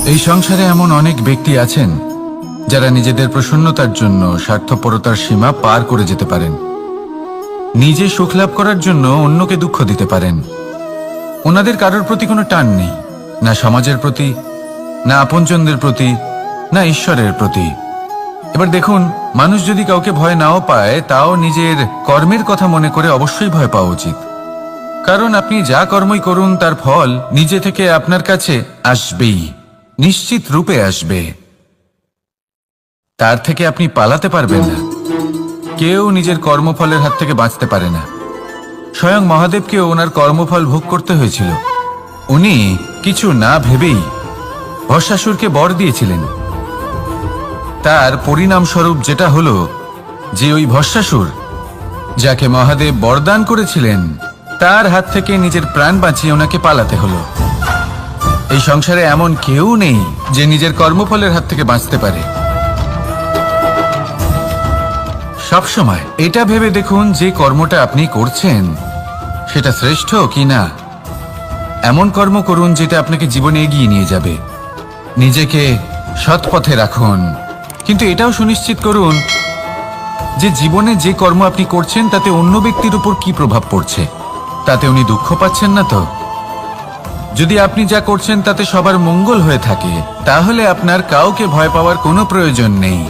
এই সংসারে এমন অনেক ব্যক্তি আছেন যারা নিজেদের প্রসন্নতার জন্য স্বার্থপরতার সীমা পার করে যেতে পারেন। নিজে সুখ লাভ করার জন্য অন্যকে দুঃখ দিতে পারেন। ওনাদের কারোর প্রতি কোনো টান নেই, না সমাজের প্রতি, না আপনজনদের প্রতি, না ঈশ্বরের প্রতি। এবার দেখুন, মানুষ যদি কাউকে ভয় নাও পায়, তাও নিজের কর্মের কথা মনে করে অবশ্যই ভয় পাওয়া উচিত। কারণ আপনি যা কর্মই করুন তার ফল নিজে থেকে আপনার কাছে আসবেই, নিশ্চিত রূপে আসবে। তার থেকে আপনি পালাতে পারবেন না। কেউ নিজের কর্মফলের হাত থেকে বাঁচতে পারে না। স্বয়ং মহাদেবকেও ওনার কর্মফল ভোগ করতে হয়েছিল। উনি কিছু না ভেবেই ভস্মাসুরকে বর দিয়েছিলেন। তার পরিণামস্বরূপ যেটা হলো যে ওই ভস্মাসুর, যাকে মহাদেব বরদান করেছিলেন, তার হাত থেকে নিজের প্রাণ বাঁচিয়ে ওনাকে পালাতে হলো। এই সংসারে এমন কেউ নেই যে নিজের কর্মফলের হাত থেকে বাঁচতে পারে। সবসময় এটা ভেবে দেখুন যে কর্মটা আপনি করছেন সেটা শ্রেষ্ঠ কি না। এমন কর্ম করুন যেটা আপনাকে জীবনে এগিয়ে নিয়ে যাবে। নিজেকে সৎ পথে রাখুন, কিন্তু এটাও সুনিশ্চিত করুন যে জীবনে যে কর্ম আপনি করছেন তাতে অন্য ব্যক্তির উপর কি প্রভাব পড়ছে, তাতে উনি দুঃখ পাচ্ছেন না তো। যদি আপনি যা করছেন তাতে সবার মঙ্গল হয়ে থাকে, তাহলে আপনার কাউকে ভয় পাওয়ার কোনো প্রয়োজন নেই।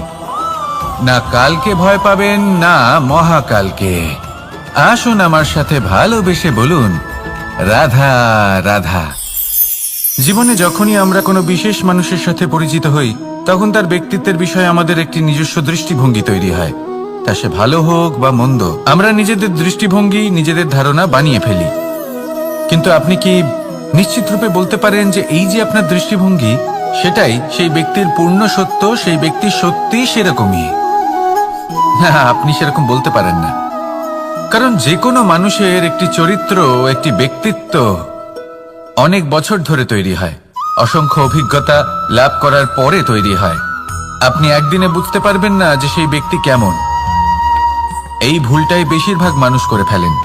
না কালকে ভয় পাবেন, না মহাকালকে। আসুন আমার সাথে ভালোবেসে বলুন, রাধা রাধা। জীবনে যখনই আমরা কোনো বিশেষ মানুষের সাথে পরিচিত হই, তখন তার ব্যক্তিত্বের বিষয়ে আমাদের একটি নিজস্ব দৃষ্টিভঙ্গি তৈরি হয়। তা সে ভালো হোক বা মন্দ, আমরা নিজেদের দৃষ্টিভঙ্গি, নিজেদের ধারণা বানিয়ে ফেলি। কিন্তু আপনি কি নিশ্চিত রূপে বলতে পারেন যে এই যে আপনার দৃষ্টিভঙ্গি, সেটাই সেই ব্যক্তির পূর্ণ সত্য, সেই ব্যক্তি সত্যি সেরকমই? না, আপনি সেরকম বলতে পারেন না। কারণ যে কোনো মানুষের একটি চরিত্র, একটি ব্যক্তিত্ব অনেক বছর ধরে তৈরি হয়, অসংখ্য অভিজ্ঞতা লাভ করার পরে তৈরি হয়। আপনি একদিনে বুঝতে পারবেন না যে সেই ব্যক্তি কেমন। এই ভুলটাই বেশিরভাগ মানুষ করে ফেলেন।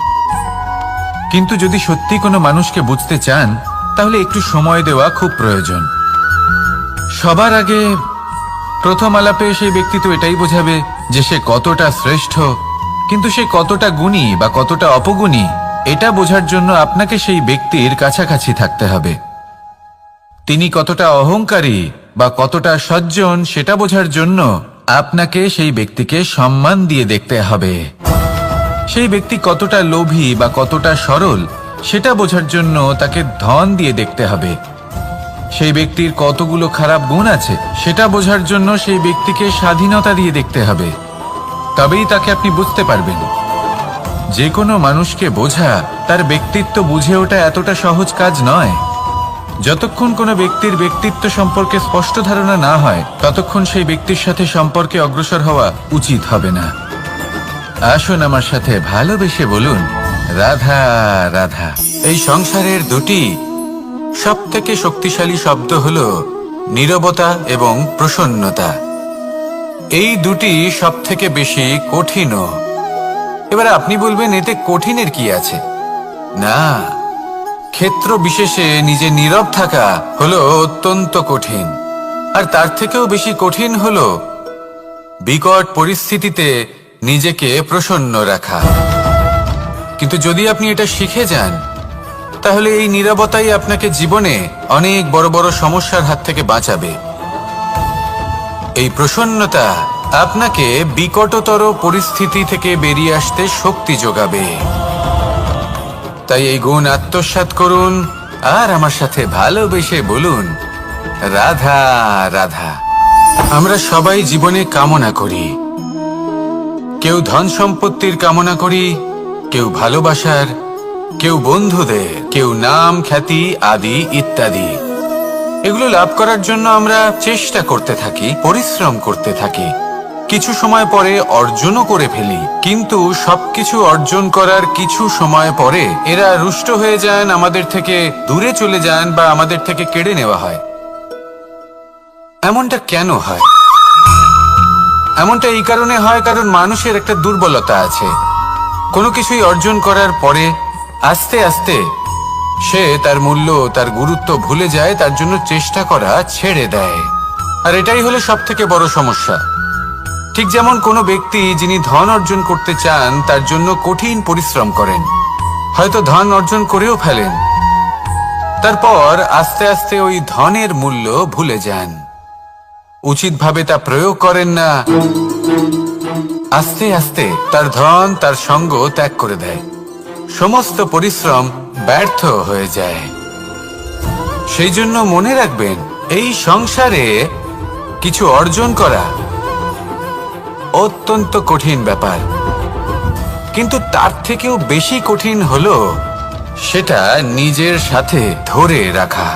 কিন্তু যদি সত্যি কোনো মানুষকে বুঝতে চান, তাহলে একটু সময় দেওয়া খুব প্রয়োজন। সবার আগে প্রথম আলাপে সেই ব্যক্তি তো এটাই বোঝাবে যে সে কতটা শ্রেষ্ঠ, কিন্তু সে কতটা গুণী বা কতটা অপগুণী, এটা বোঝার জন্য আপনাকে সেই ব্যক্তির কাছাকাছি থাকতে হবে। তিনি কতটা অহংকারী বা কতটা সজ্জন, সেটা বোঝার জন্য আপনাকে সেই ব্যক্তিকে সম্মান দিয়ে দেখতে হবে। সেই ব্যক্তি কতটা লোভী বা কতটা সরল, সেটা বোঝার জন্য তাকে ধন দিয়ে দেখতে হবে। সেই ব্যক্তির কতগুলো খারাপ গুণ আছে, সেটা বোঝার জন্য সেই ব্যক্তিকে স্বাধীনতা দিয়ে দেখতে হবে। তবেই তাকে আপনি বুঝতে পারবেন। যে কোনো মানুষকে বোঝা, তার ব্যক্তিত্ব বুঝে ওঠা এতটা সহজ কাজ নয়। যতক্ষণ কোনো ব্যক্তির ব্যক্তিত্ব সম্পর্কে স্পষ্ট ধারণা না হয়, ততক্ষণ সেই ব্যক্তির সাথে সম্পর্কে অগ্রসর হওয়া উচিত হবে না। আসুন আমার সাথে ভালোবেসে বলুন, রাধা রাধা। এই সংসারের দুটি সবথেকে শক্তিশালী শব্দ হলো নীরবতা এবং প্রসন্নতা। এই দুটি সবথেকে বেশি কঠিনও। এবার আপনি বলবেন, এতে কঠিনের কি আছে? না, ক্ষেত্র বিশেষে নিজে নীরব থাকা হলো অত্যন্ত কঠিন। আর তার থেকেও বেশি কঠিন হলো বিকট পরিস্থিতিতে নিজেকে প্রসন্ন রাখা। কিন্তু যদি আপনি এটা শিখে যান, তাহলে এই নীরবতাই আপনাকে জীবনে অনেক বড় বড় সমস্যার হাত থেকে বাঁচাবে। এই প্রসন্নতা আপনাকে বিকটতর পরিস্থিতি থেকে বেরিয়ে আসতে শক্তি যোগাবে। তাই এই গুণ আত্মসাৎ করুন আর আমার সাথে ভালোবেসে বলুন, রাধা রাধা। আমরা সবাই জীবনে কামনা করি। কেউ ধন সম্পত্তির কামনা করি, কেউ ভালোবাসার, কেউ বন্ধুদের, কেউ নাম খ্যাতি আদি ইত্যাদি। এগুলো লাভ করার জন্য আমরা চেষ্টা করতে থাকি, পরিশ্রম করতে থাকি। কিছু সময় পরে অর্জনও করে ফেলি, কিন্তু সবকিছু অর্জন করার কিছু সময় পরে এরা রুষ্ট হয়ে যান, আমাদের থেকে দূরে চলে যান বা আমাদের থেকে কেড়ে নেওয়া হয়। এমনটা কেন হয়? এমনটা এই কারণে হয় কারণ মানুষের একটা দুর্বলতা আছে। কোনো কিছুই অর্জন করার পরে আস্তে আস্তে সে তার মূল্য, তার গুরুত্ব ভুলে যায়, তার জন্য চেষ্টা করা ছেড়ে দেয়। আর এটাই হলো সব থেকে বড় সমস্যা। ঠিক যেমন কোনো ব্যক্তি যিনি ধন অর্জন করতে চান তার জন্য কঠিন পরিশ্রম করেন, হয়তো ধন অর্জন করেও ফেলেন, তারপর আস্তে আস্তে ওই ধনের মূল্য ভুলে যান, উচিতভাবে তা প্রয়োগ করেন না, আস্তে আস্তে তার ধন তার সঙ্গ ত্যাগ করে দেয়, সমস্ত পরিশ্রম ব্যর্থ হয়ে যায়। সেই জন্য মনে রাখবেন, এই সংসারে কিছু অর্জন করা অত্যন্ত কঠিন ব্যাপার, কিন্তু তার থেকেও বেশি কঠিন হলো সেটা নিজের সাথে ধরে রাখা।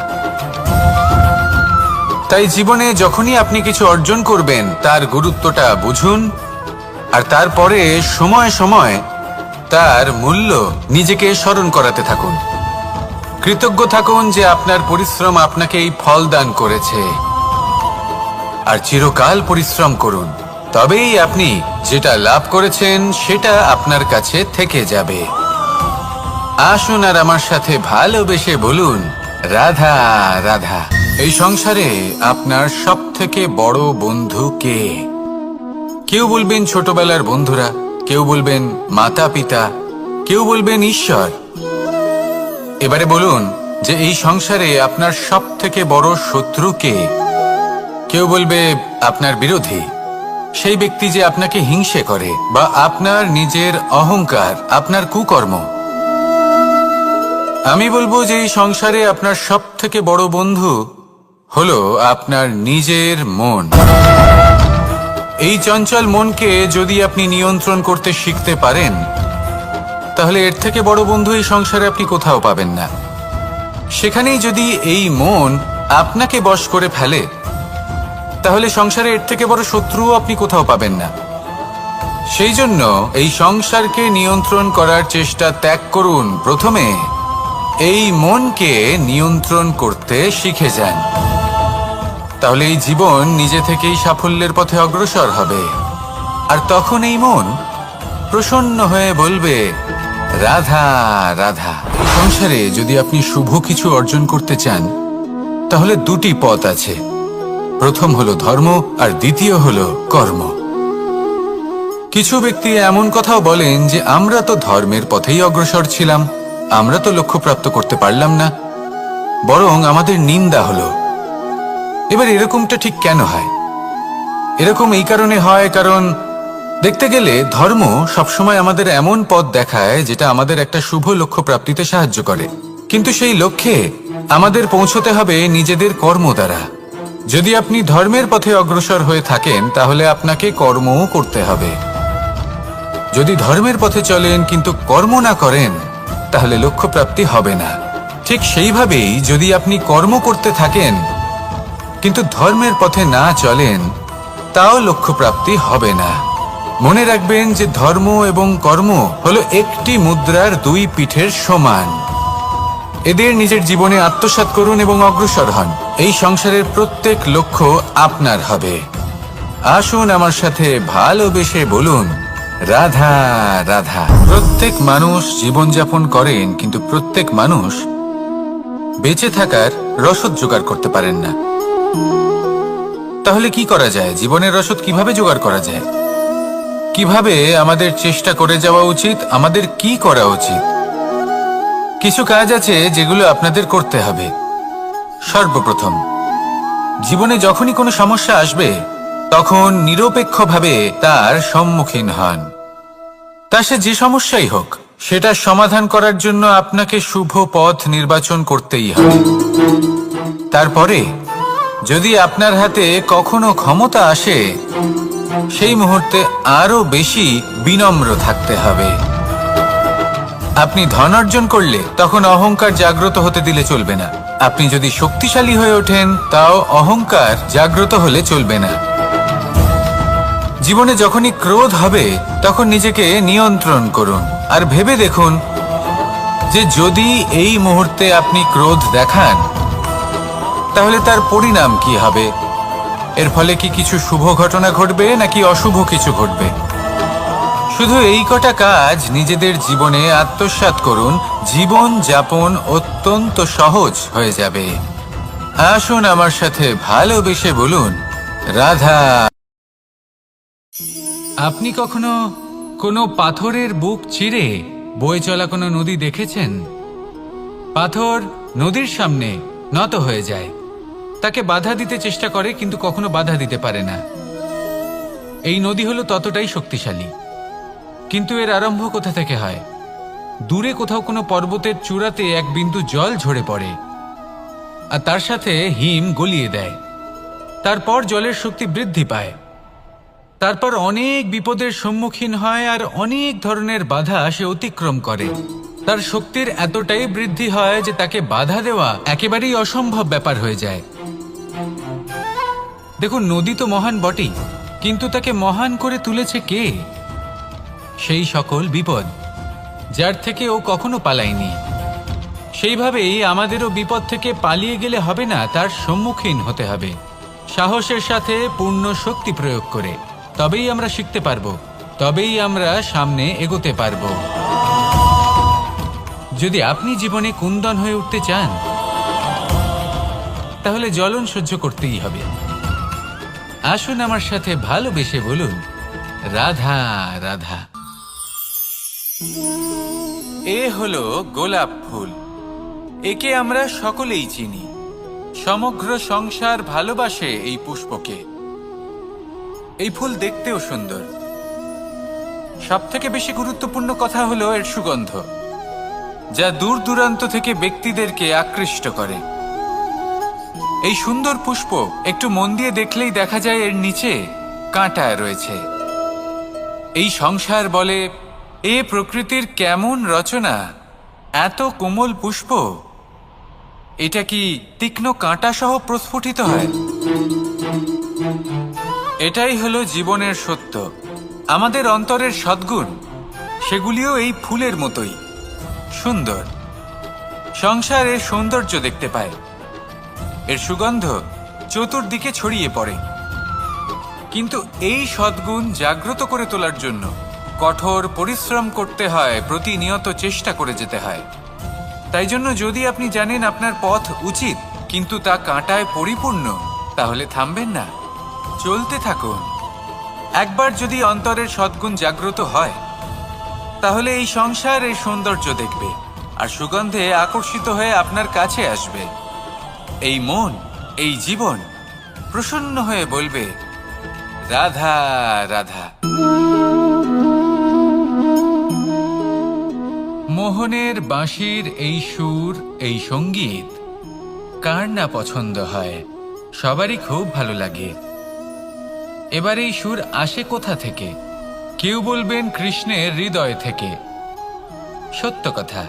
তাই জীবনে যখনই আপনি কিছু অর্জন করবেন তার গুরুত্বটা বুঝুন, আর তারপরে সময় সময় তার মূল্য নিজেকে স্মরণ করাতে থাকুন। কৃতজ্ঞ থাকুন যে আপনার পরিশ্রম আপনাকে এই ফল দান করেছে, আর চিরকাল পরিশ্রম করুন, তবেই আপনি যেটা লাভ করেছেন সেটা আপনার কাছে থেকে যাবে। আসুন আর আমার সাথে ভালোবেসে বলুন, রাধা রাধা। এই সংসারে আপনার সব থেকে বড় বন্ধু কে? কেউ বলবেন ছোটবেলার বন্ধুরা, কেউ বলবেন মাতা পিতা, কেউ বলবেন ঈশ্বর। এবারে বলুন যে এই সংসারে আপনার সব থেকে বড় শত্রু কে? কেউ বলবে আপনার বিরোধী, সেই ব্যক্তি যে আপনাকে হিংসে করে, বা আপনার নিজের অহংকার, আপনার কুকর্ম। আমি বলবো যে এই সংসারে আপনার সব থেকে বড় বন্ধু হলো আপনার নিজের মন। এই চঞ্চল মনকে যদি আপনি নিয়ন্ত্রণ করতে শিখতে পারেন, তাহলে এর থেকে বড় বন্ধু এই সংসারে আপনি কোথাও পাবেন না। সেখানেই যদি এই মন আপনাকে বশ করে ফেলে, তাহলে সংসারে এর থেকে বড় শত্রুও আপনি কোথাও পাবেন না। সেই জন্য এই সংসারকে নিয়ন্ত্রণ করার চেষ্টা ত্যাগ করুন। প্রথমে এই মনকে নিয়ন্ত্রণ করতে শিখে যান, তাহলে এই জীবন নিজে থেকেই সাফল্যের পথে অগ্রসর হবে। আর তখন এই মন প্রসন্ন হয়ে বলবে, রাধা রাধা। সংসারে যদি আপনি শুভ কিছু অর্জন করতে চান, তাহলে দুটি পথ আছে। প্রথম হলো ধর্ম, আর দ্বিতীয় হলো কর্ম। কিছু ব্যক্তি এমন কথাও বলেন যে আমরা তো ধর্মের পথেই অগ্রসর ছিলাম, আমরা তো লক্ষ্য প্রাপ্ত করতে পারলাম না, বরং আমাদের নিন্দা হলো। এবার এরকমটা ঠিক কেন হয়? এরকম এই কারণে হয়, কারণ দেখতে গেলে ধর্ম সবসময় আমাদের এমন পথ দেখায় যেটা আমাদের একটা শুভ লক্ষ্য প্রাপ্তিতে সাহায্য করে, কিন্তু সেই লক্ষ্যে আমাদের পৌঁছতে হবে নিজেদের কর্ম দ্বারা। যদি আপনি ধর্মের পথে অগ্রসর হয়ে থাকেন, তাহলে আপনাকে কর্মও করতে হবে। যদি ধর্মের পথে চলেন কিন্তু কর্ম না করেন, তাহলে লক্ষ্য প্রাপ্তি হবে না। ঠিক সেইভাবেই যদি আপনি কর্ম করতে থাকেন কিন্তু ধর্মের পথে না চলেন, তাও লক্ষ্য প্রাপ্তি হবে না। মনে রাখবেন যে ধর্ম এবং কর্ম হলো একটি মুদ্রার দুই পিঠের সমান। এদের নিজের জীবনে আত্মসাৎ করুন এবং অগ্রসর হন। এই সংসারের প্রত্যেক লক্ষ্য আপনার হবে। আসুন আমার সাথে ভালোবেসে বলুন, রাধা রাধা। প্রত্যেক মানুষ জীবনযাপন করেন, কিন্তু প্রত্যেক মানুষ বেঁচে থাকার রসদ জোগাড় করতে পারেন না। তাহলে কি করা যায়? জীবনের রসদ কিভাবে জোগাড় করা যায়? কিভাবে আমাদের চেষ্টা করে যাওয়া উচিত? আমাদের কি করা উচিত? কিছু কাজ আছে যেগুলো আপনাদের করতে হবে। সর্বপ্রথম, জীবনে যখনই কোনো সমস্যা আসবে, তখন নিরপেক্ষভাবে তার সম্মুখীন হন। তা সে যে সমস্যাই হোক, সেটা সমাধান করার জন্য আপনাকে শুভ পথ নির্বাচন করতেই হবে। তারপরে যদি আপনার হাতে কখনো ক্ষমতা আসে, সেই মুহূর্তে আরো বেশি বিনম্র থাকতে হবে। আপনি ধন অর্জন করলে তখন অহংকার জাগ্রত হতে দিলে চলবে না। আপনি যদি শক্তিশালী হয়ে ওঠেন, তাও অহংকার জাগ্রত হলে চলবে না। জীবনে যখনই ক্রোধ হবে, তখন নিজেকে নিয়ন্ত্রণ করুন, আর ভেবে দেখুন যে যদি এই মুহূর্তে আপনি ক্রোধ দেখান, তাহলে তার পরিণাম কি হবে। এর ফলে কি কিছু শুভ ঘটনা ঘটবে নাকি অশুভ কিছু ঘটবে? শুধু এই কটা কাজ নিজেদের জীবনে আত্মসাৎ করুন, জীবন যাপন অত্যন্ত সহজ হয়ে যাবে। আসুন আমার সাথে ভালোবেসে বলুন, রাধা। আপনি কখনো কোনো পাথরের বুক চিরে বয়ে চলা কোনো নদী দেখেছেন? পাথর নদীর সামনে নত হয়ে যায়, তাকে বাধা দিতে চেষ্টা করে কিন্তু কখনো বাধা দিতে পারে না। এই নদী হলো ততটাই শক্তিশালী, কিন্তু এর আরম্ভ কোথা থেকে হয়? দূরে কোথাও কোনো পর্বতের চূড়াতে এক বিন্দু জল ঝরে পড়ে আর তার সাথে হিম গলিয়ে দেয়। তারপর জলের শক্তি বৃদ্ধি পায়, তারপর অনেক বিপদের সম্মুখীন হয় আর অনেক ধরনের বাধা সে অতিক্রম করে। তার শক্তির এতটাই বৃদ্ধি হয় যে তাকে বাধা দেওয়া একেবারেই অসম্ভব ব্যাপার হয়ে যায়। দেখুন, নদী তো মহান বটেই, কিন্তু তাকে মহান করে তুলেছে কে? সেই সকল বিপদ যার থেকে ও কখনো পালায়নি। সেইভাবেই আমাদেরও বিপদ থেকে পালিয়ে গেলে হবে না, তার সম্মুখীন হতে হবে সাহসের সাথে, পূর্ণ শক্তি প্রয়োগ করে। তবেই আমরা শিখতে পারবো, তবেই আমরা সামনে এগোতে পারবো। যদি আপনি জীবনে কুন্দন হয়ে উঠতে চান, তাহলে জ্বলন সহ্য করতেই হবে। আসুন আমার সাথে ভালোবেসে বলুন, রাধা রাধা। এ হলো গোলাপ ফুল। একে আমরা সকলেই চিনি। সমগ্র সংসার ভালোবাসে এই পুষ্পকে। এই ফুল দেখতেও সুন্দর। সবথেকে বেশি গুরুত্বপূর্ণ কথা হলো এর সুগন্ধ, যা দূর দূরান্ত থেকে ব্যক্তিদেরকে আকৃষ্ট করে। এই সুন্দর পুষ্প একটু মন দিয়ে দেখলেই দেখা যায় এর নিচে কাঁটা রয়েছে। এই সংসার বলে, এ প্রকৃতির কেমন রচনা, এত কোমল পুষ্প, এটা কি তীক্ষ্ণ কাঁটা সহ প্রস্ফুটিত হয়? এটাই হলো জীবনের সত্য। আমাদের অন্তরের সদ্গুণ, সেগুলিও এই ফুলের মতোই সুন্দর। সংসার এর সৌন্দর্য দেখতে পায়, এর সুগন্ধ চতুর্দিকে ছড়িয়ে পড়ে। কিন্তু এই সদ্গুণ জাগ্রত করে তোলার জন্য কঠোর পরিশ্রম করতে হয়, প্রতিনিয়ত চেষ্টা করে যেতে হয়। তাই জন্য যদি আপনি জানেন আপনার পথ উচিত কিন্তু তা কাঁটায় পরিপূর্ণ, তাহলে থামবেন না, চলতে থাকুন। একবার যদি অন্তরের সদ্গুণ জাগ্রত হয়, তাহলে এই সংসার এই সৌন্দর্য দেখবে আর সুগন্ধে আকর্ষিত হয়ে আপনার কাছে আসবে। এই মন, এই জীবন প্রসন্ন হয়ে বলবে, রাধা রাধা। মোহনের বাঁশির এই সুর, এই সঙ্গীত কার না পছন্দ হয়? সবারই খুব ভালো লাগে। এবার এই সুর আসে কোথা থেকে? কেউ বলবেন কৃষ্ণের হৃদয় থেকে। সত্য কথা,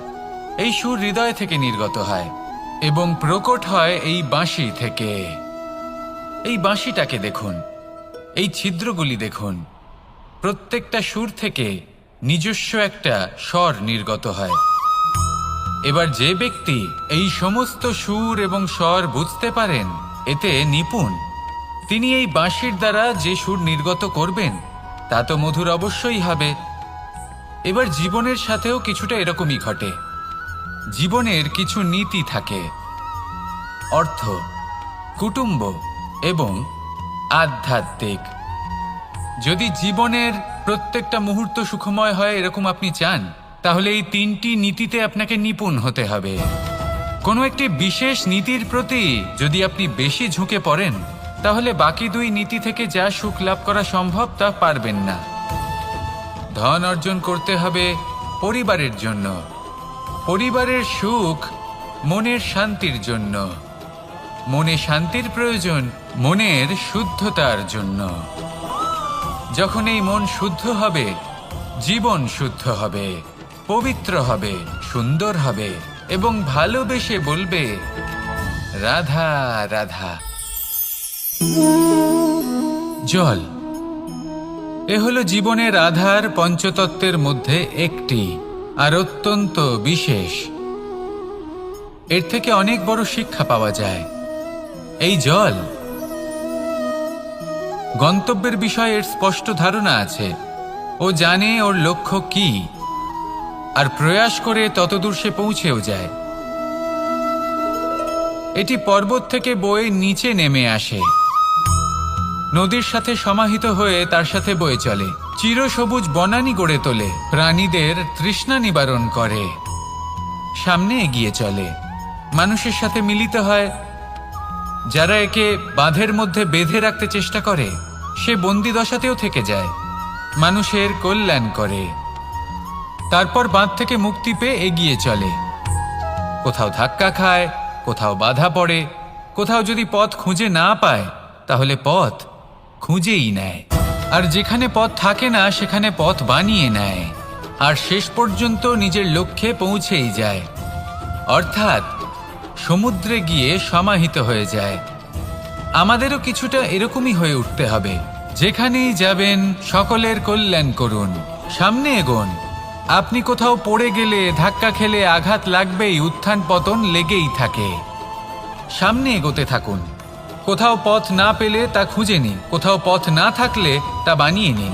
এই সুর হৃদয় থেকে নির্গত হয় এবং প্রকট হয় এই বাঁশি থেকে। এই বাঁশিটাকে দেখুন, এই ছিদ্রগুলি দেখুন, প্রত্যেকটা সুর থেকে নিজস্ব একটা স্বর নির্গত হয়। এবার যে ব্যক্তি এই সমস্ত সুর এবং স্বর বুঝতে পারেন, এতে নিপুণ, তিনি এই বাঁশির দ্বারা যে সুর নির্গত করবেন তা তো মধুর অবশ্যই হবে। এবার জীবনের সাথেও কিছুটা এরকমই ঘটে। জীবনের কিছু নীতি থাকে, অর্থ, কুটুম্ব এবং আধ্যাত্মিক। যদি জীবনের প্রত্যেকটা মুহূর্ত সুখময় হয় এরকম আপনি চান, তাহলে এই তিনটি নীতিতে আপনাকে নিপুণ হতে হবে। কোনো একটি বিশেষ নীতির প্রতি যদি আপনি বেশি ঝুঁকে পড়েন, তাহলে বাকি দুই নীতি থেকে যা সুখ লাভ করা সম্ভব তা পারবেন না। ধন অর্জন করতে হবে পরিবারের জন্য, পরিবারের সুখ মনের শান্তির জন্য, মনে শান্তির প্রয়োজন মনের শুদ্ধতার জন্য। যখন এই মন শুদ্ধ হবে, জীবন শুদ্ধ হবে, পবিত্র হবে, সুন্দর হবে এবং ভালোবেসে বলবে, রাধা রাধা। জল, এ হলো জীবনের আধার, পঞ্চতত্ত্বের মধ্যে একটি, আর অত্যন্ত বিশেষ। এর থেকে অনেক বড় শিক্ষা পাওয়া যায়। এই জল, গন্তব্যের বিষয়ে এর স্পষ্ট ধারণা আছে। ও জানে ওর লক্ষ্য কি, আর প্রয়াস করে ততদূর সে পৌঁছেও যায়। এটি পর্বত থেকে বয়ে নিচে নেমে আসে, নদীর সাথে সমাহিত হয়ে তার সাথে বয়ে চলে, চিরসবুজ বনানী গড়ে তোলে, প্রাণীদের তৃষ্ণা নিবারণ করে, সামনে এগিয়ে চলে, মানুষের সাথে মিলিত হয়। যারা একে বাঁধের মধ্যে বেঁধে রাখতে চেষ্টা করে সে বন্দি দশাতেও থেকে যায়, মানুষের কল্যাণ করে। তারপর বাঁধ থেকে মুক্তি পেয়ে এগিয়ে চলে, কোথাও ধাক্কা খায়, কোথাও বাধা পড়ে, কোথাও যদি পথ খুঁজে না পায় তাহলে পথ খুঁজেই নেয়, আর যেখানে পথ থাকে না সেখানে পথ বানিয়ে নেয়, আর শেষ পর্যন্ত নিজের লক্ষ্যে পৌঁছেই যায়, অর্থাৎ সমুদ্রে গিয়ে সমাহিত হয়ে যায়। আমাদেরও কিছুটা এরকমই হয়ে উঠতে হবে। যেখানেই যাবেন সকলের কল্যাণ করুন, সামনে এগোন। আপনি কোথাও পড়ে গেলে, ধাক্কা খেলে আঘাত লাগবেই, উত্থান পতন লেগেই থাকে। সামনে এগোতে থাকুন। কোথাও পথ না পেলে তা খুঁজে নিন, কোথাও পথ না থাকলে তা বানিয়ে নিন।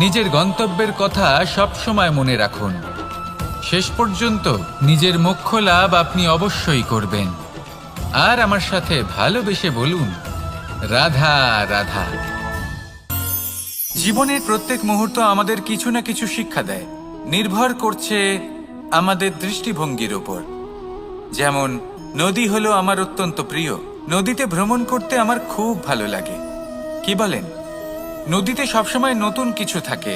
নিজের গন্তব্যের কথা সব সময় মনে রাখুন। শেষ পর্যন্ত নিজের মোক্ষ লাভ আপনি অবশ্যই করবেন। আর আমার সাথে ভালোবেসে বলুন, রাধা রাধা। জীবনের প্রত্যেক মুহূর্ত আমাদের কিছু না কিছু শিক্ষা দেয়, নির্ভর করছে আমাদের দৃষ্টিভঙ্গির উপর। যেমন নদী হলো আমার অত্যন্ত প্রিয়, নদীতে ভ্রমণ করতে আমার খুব ভালো লাগে। কি বলেন? নদীতে সবসময় নতুন কিছু থাকে,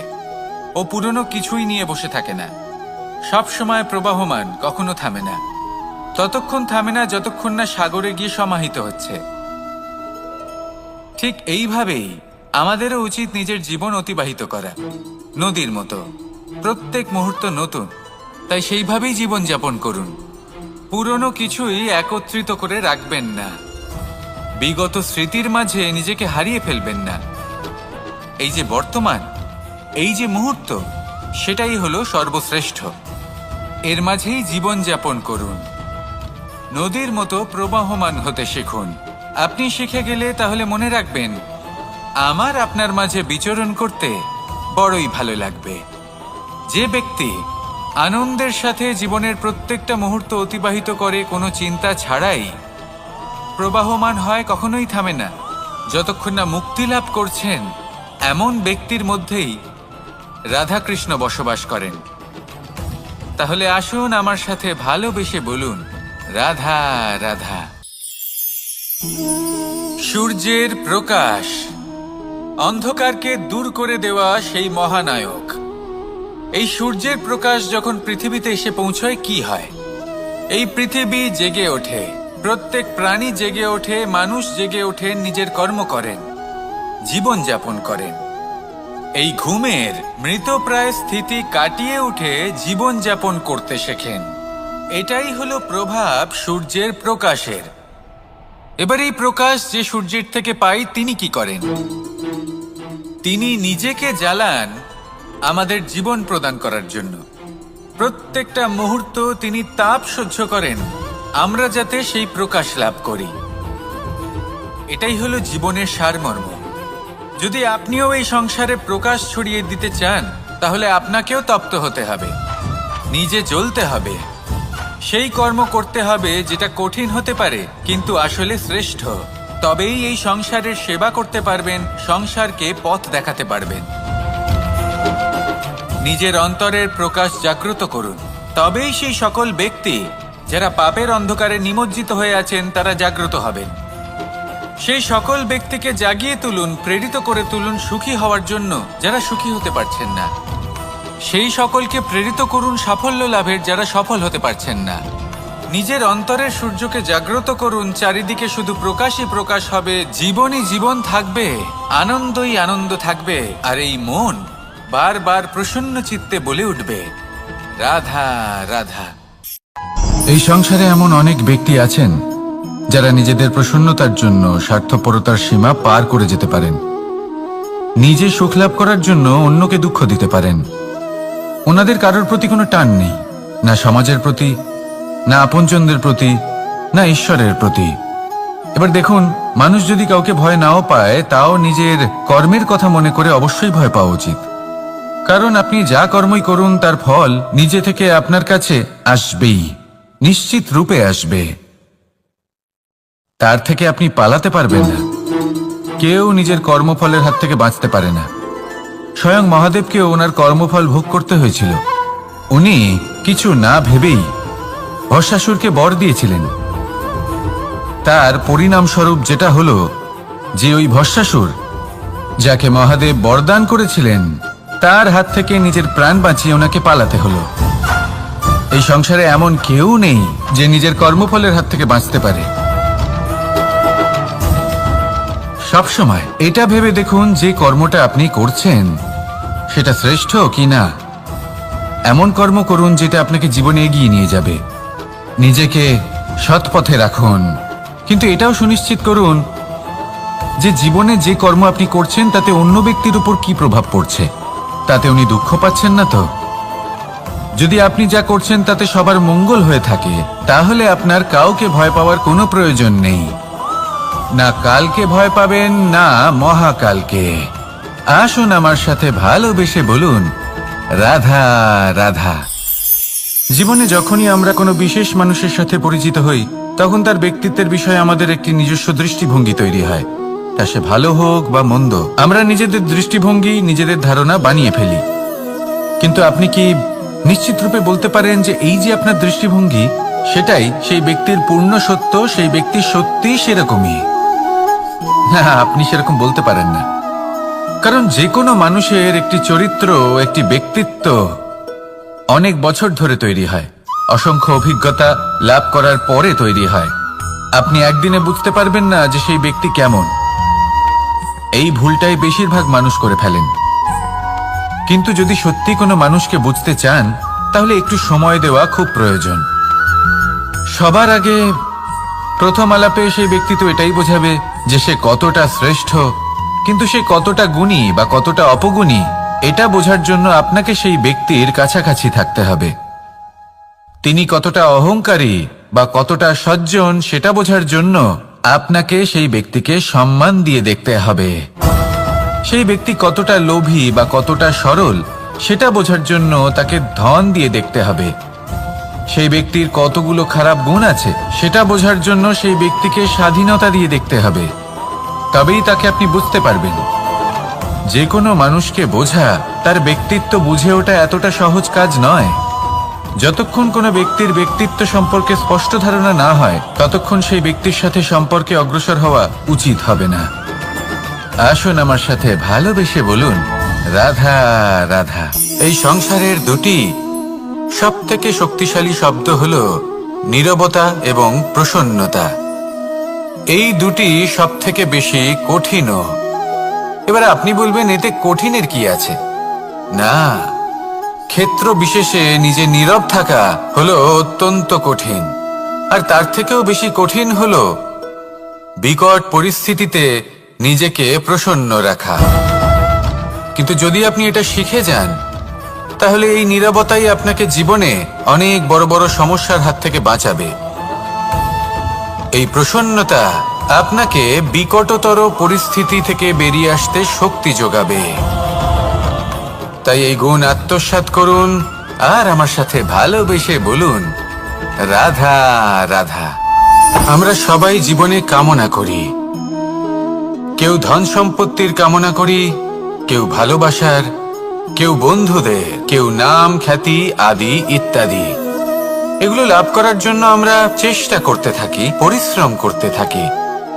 ও পুরনো কিছুই নিয়ে বসে থাকে না, সব সময় প্রবাহমান, কখনো থামে না। ততক্ষণ থামে না যতক্ষণ না সাগরে গিয়ে সমাহিত হচ্ছে। ঠিক এইভাবেই আমাদেরও উচিত নিজের জীবন অতিবাহিত করা, নদীর মতো। প্রত্যেক মুহূর্ত নতুন, তাই সেইভাবেই জীবন যাপন করুন। পুরনো কিছুই একত্রিত করে রাখবেন না, বিগত স্মৃতির মাঝে নিজেকে হারিয়ে ফেলবেন না। এই যে বর্তমান, এই যে মুহূর্ত, সেটাই হলো সর্বশ্রেষ্ঠ। এর মাঝেই জীবন যাপন করুন, নদীর মতো প্রবাহমান হতে শিখুন। আপনি শিখে গেলে তাহলে মনে রাখবেন, আমার আপনার মাঝে বিচরণ করতে বড়ই ভালো লাগবে। যে ব্যক্তি আনন্দের সাথে জীবনের প্রত্যেকটা মুহূর্ত অতিবাহিত করে কোনো চিন্তা ছাড়াই, প্রবাহমান হয়, কখনোই থামে না, যতক্ষণ না মুক্তি লাভ করছেন, এমন ব্যক্তির মধ্যেই রাধাকৃষ্ণ বসবাস করেন। তাহলে আসুন আমার সাথে ভালোবেসে বলুন, রাধা রাধা। সূর্যের প্রকাশ অন্ধকারকে দূর করে দেওয়া সেই মহানায়ক। এই সূর্যের প্রকাশ যখন পৃথিবীতে এসে পৌঁছয় কি হয়? এই পৃথিবী জেগে ওঠে, প্রত্যেক প্রাণী জেগে ওঠে, মানুষ জেগে ওঠেন, নিজের কর্ম করেন, জীবন যাপন করেন। এই ঘুমের মৃতপ্রায় স্থিতি কাটিয়ে উঠে জীবন যাপন করতে শেখেন। এটাই হলো প্রভাব সূর্যের প্রকাশের। এবার এই প্রকাশ যে সূর্যের থেকে পাই, তিনি কি করেন? তিনি নিজেকে জ্বালান আমাদের জীবন প্রদান করার জন্য। প্রত্যেকটা মুহূর্ত তিনি তাপ সহ্য করেন, আমরা যাতে সেই প্রকাশ লাভ করি। এটাই হলো জীবনের সারমর্ম। যদি আপনিও এই সংসারে প্রকাশ ছড়িয়ে দিতে চান, তাহলে আপনাকেও তপ্ত হতে হবে, নিজে জ্বলতে হবে, সেই কর্ম করতে হবে যেটা কঠিন হতে পারে কিন্তু আসলে শ্রেষ্ঠ। তবেই এই সংসারের সেবা করতে পারবেন, সংসারকে পথ দেখাতে পারবেন। নিজের অন্তরের প্রকাশ জাগ্রত করুন, তবেই সেই সকল ব্যক্তি যারা পাপের অন্ধকারে নিমজ্জিত হয়ে আছেন তারা জাগ্রত হবেন। সেই সকল ব্যক্তিকে জাগিয়ে তুলুন, প্রেরিত করে তুলুন সুখী হওয়ার জন্য যারা সুখী হতে পারছেন না। সেই সকলকে প্রেরিত করুন সাফল্য লাভের যারা সফল হতে পারছেন না। নিজের অন্তরের সূর্যকে জাগ্রত করুন, চারিদিকে শুধু প্রকাশই প্রকাশ হবে, জীবনই জীবন থাকবে, আনন্দই আনন্দ থাকবে, আর এই মন বারবার প্রসন্ন চিত্তে বলে উঠবে, রাধা রাধা। এই সংসারে এমন অনেক ব্যক্তি আছেন যারা নিজেদের প্রসন্নতার জন্য স্বার্থপরতার সীমা পার করে যেতে পারেন, নিজে সুখ লাভ করার জন্য অন্যকে দুঃখ দিতে পারেন। ওনাদের কারোর প্রতি কোনো টান নেই, না সমাজের প্রতি, না আপনজনদের প্রতি, না ঈশ্বরের প্রতি। এবার দেখুন, মানুষ যদি কাউকে ভয় নাও পায়, তাও নিজের কর্মের কথা মনে করে অবশ্যই ভয় পাওয়া উচিত। কারণ আপনি যা কর্মই করুন তার ফল নিজে থেকে আপনার কাছে আসবেই, নিশ্চিত রূপে আসবে। তার থেকে আপনি পালাতে পারবেন না। কেউ নিজের কর্মফলের হাত থেকে বাঁচতে পারে না। স্বয়ং মহাদেবকেও ওনার কর্মফল ভোগ করতে হয়েছিল। উনি কিছু না ভেবেই ভস্মাসুরকে বর দিয়েছিলেন। তার পরিণামস্বরূপ যেটা হলো যে ওই ভস্মাসুর, যাকে মহাদেব বরদান করেছিলেন, তার হাত থেকে নিজের প্রাণ বাঁচিয়ে ওনাকে পালাতে হলো। এই সংসারে এমন কেউ নেই যে নিজের কর্মফলের হাত থেকে বাঁচতে পারে। সবসময় এটা ভেবে দেখুন যে কর্মটা আপনি করছেন সেটা শ্রেষ্ঠ কি না। এমন কর্ম করুন যেটা আপনাকে জীবনে এগিয়ে নিয়ে যাবে। নিজেকে সৎ পথে রাখুন, কিন্তু এটাও সুনিশ্চিত করুন যে জীবনে যে কর্ম আপনি করছেন তাতে অন্য ব্যক্তির উপর কি প্রভাব পড়ছে, তাতে উনি দুঃখ পাচ্ছেন না তো। যদি আপনি যা করছেন তাতে সবার মঙ্গল হয়ে থাকে, তাহলে আপনার কাউকে ভয় পাওয়ার কোনো প্রয়োজন নেই। না কালকে ভয় পাবেন, না মহাকালকে। আসুন আমার সাথে ভালোবেসে বলুন, রাধা রাধা। জীবনে যখনই আমরা কোনো বিশেষ মানুষের সাথে পরিচিত হই, তখন তার ব্যক্তিত্বের বিষয়ে আমাদের একটি নিজস্ব দৃষ্টিভঙ্গি তৈরি হয়। তা সে ভালো হোক বা মন্দ, আমরা নিজেদের দৃষ্টিভঙ্গি, নিজেদের ধারণা বানিয়ে ফেলি। কিন্তু আপনি কি নিশ্চিত রূপে বলতে পারেন যে এই যে আপনার দৃষ্টিভঙ্গি, সেটাই সেই ব্যক্তির পূর্ণ সত্য, সেই ব্যক্তি সত্যি সেরকমই? না, আপনি সেরকম বলতে পারেন না। কারণ যে কোনো মানুষের একটি চরিত্র, একটি ব্যক্তিত্ব অনেক বছর ধরে তৈরি হয়, অসংখ্য অভিজ্ঞতা লাভ করার পরে তৈরি হয়। আপনি একদিনে বুঝতে পারবেন না যে সেই ব্যক্তি কেমন। এই ভুলটাই বেশিরভাগ মানুষ করে ফেলেন। কিন্তু যদি সত্যি কোনো মানুষকে বুঝতে চান, তাহলে একটু সময় দেওয়া খুব প্রয়োজন। সবার আগে প্রথম আলাপে সেই ব্যক্তি তো এটাই বোঝাবে যে সে কতটা শ্রেষ্ঠ, কিন্তু সে কতটা গুণী বা কতটা অপগুণী, এটা বোঝার জন্য আপনাকে সেই ব্যক্তির কাছাকাছি থাকতে হবে। তিনি কতটা অহংকারী বা কতটা সজ্জন, সেটা বোঝার জন্য আপনাকে সেই ব্যক্তিকে সম্মান দিয়ে দেখতে হবে। সেই ব্যক্তি কতটা লোভী বা কতটা সরল, সেটা বোঝার জন্য তাকে ধন দিয়ে দেখতে হবে। সেই ব্যক্তির কতগুলো খারাপ গুণ আছে, সেটা বোঝার জন্য সেই ব্যক্তিকে স্বাধীনতা দিয়ে দেখতে হবে। তবেই তাকে আপনি বুঝতে পারবেন। যে কোনো মানুষকে বোঝা, তার ব্যক্তিত্ব বুঝে ওঠা এতটা সহজ কাজ নয়। যতক্ষণ কোনো ব্যক্তির ব্যক্তিত্ব সম্পর্কে স্পষ্ট ধারণা না হয়, ততক্ষণ সেই ব্যক্তির সাথে সম্পর্কে অগ্রসর হওয়া উচিত হবে না। আসুন আমার সাথে ভালোবেসে বলুন, রাধা রাধা। এই সংসারের দুটি সবথেকে শক্তিশালী শব্দ হলো নীরবতা এবং প্রসন্নতা। এই দুটি সবথেকে বেশি কঠিনও। এবার আপনি বলবেন, এতে কঠিনের কি আছে? না, ক্ষেত্র বিশেষে নিজে নীরব থাকা হলো অত্যন্ত কঠিন। আর তার থেকেও বেশি কঠিন হলো বিকট পরিস্থিতিতে নিজেকে প্রসন্ন রাখা। কিন্তু যদি আপনি এটা শিখে যান, তাহলে এই নীরবতাই আপনাকে জীবনে অনেক বড় বড় সমস্যার হাত থেকে বাঁচাবে। এই প্রসন্নতা আপনাকে বিকটতর পরিস্থিতি থেকে বেরিয়ে আসতে শক্তি যোগাবে। তাই এই গুণ আত্মসাৎ করুন আর আমার সাথে ভালোবেসে বলুন, রাধা রাধা। আমরা সবাই জীবনে কামনা করি। কেউ ধন সম্পত্তির কামনা করি, কেউ ভালোবাসার, কেউ বন্ধুদের, কেউ নাম, খ্যাতি আদি ইত্যাদি। এগুলো লাভ করার জন্য আমরা চেষ্টা করতে থাকি, পরিশ্রম করতে থাকি।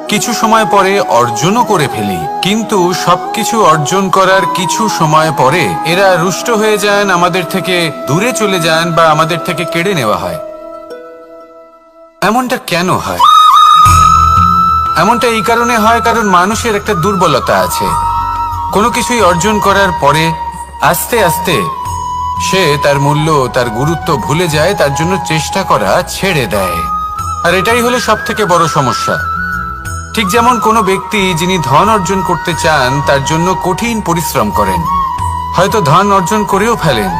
কিছু সময় পরে অর্জনও করে ফেলি, কিন্তু সবকিছু অর্জন করার কিছু সময় পরে এরা রুষ্ট হয়ে যান, আমাদের থেকে দূরে চলে যান বা আমাদের থেকে কেড়ে নেওয়া হয়। এমনটা কেন হয়? এমনটা এই কারণে হয় কারণ মানুষের একটা দুর্বলতা আছে। কোনো কিছুই অর্জন করার পরে আস্তে আস্তে সে তার মূল্য, তার গুরুত্ব ভুলে যায়, তার জন্য চেষ্টা করা ছেড়ে দেয়। আর এটাই হলো সবথেকে বড় সমস্যা। ঠিক যেমন কোনো ব্যক্তি যিনি ধন অর্জন করতে চান, তার জন্য কঠিন পরিশ্রম করেন, হয়তো ধন অর্জন করেও ফেলেন,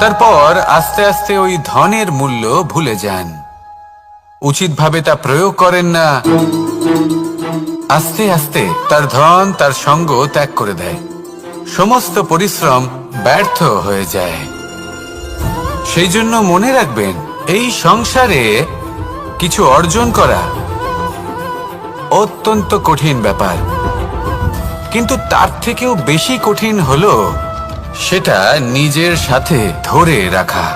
তারপর আস্তে আস্তে ওই ধনের মূল্য ভুলে যান। উচিতভাবে তা প্রয়োগ করেন না, আস্তে আস্তে তার ধন তার সঙ্গ ত্যাগ করে দেয়। সমস্ত পরিশ্রম ব্যর্থ হয়ে যায়। সেই জন্য মনে রাখবেন, এই সংসারে কিছু অর্জন করা অত্যন্ত কঠিন ব্যাপার, কিন্তু তার থেকেও বেশি কঠিন হলো সেটা নিজের সাথে ধরে রাখা।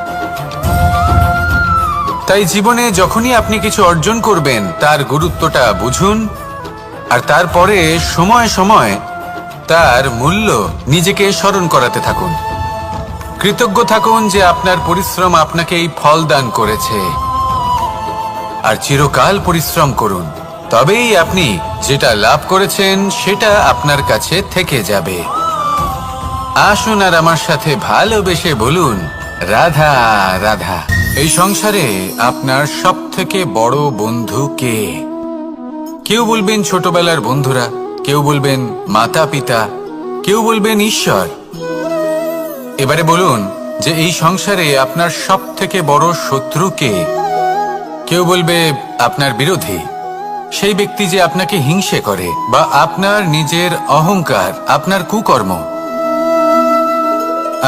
তাই জীবনে যখনই আপনি কিছু অর্জন করবেন তার গুরুত্বটা বুঝুন, আর তারপরে সময় সময় তার মূল্য নিজেকে স্মরণ করাতে থাকুন। কৃতজ্ঞ থাকুন যে আপনার পরিশ্রম আপনাকে এই ফল দান করেছে, আর চিরকাল পরিশ্রম করুন। তবেই আপনি যেটা লাভ করেছেন সেটা আপনার কাছে থেকে যাবে। আসুন আর আমার সাথে ভালোবেসে বলুন, রাধা রাধা। এই সংসারে আপনার সবথেকে বড় বন্ধু কে? কেউ বলবেন ছোটবেলার বন্ধুরা, কেউ বলবেন মাতা পিতা, কেউ বলবেন ঈশ্বর। এবারে বলুন যে এই সংসারে আপনার সবথেকে বড় শত্রু কে? কেউ বলবে আপনার বিরোধী, সেই ব্যক্তি যে আপনাকে হিংসে করে, বা আপনার নিজের অহংকার, আপনার কুকর্ম।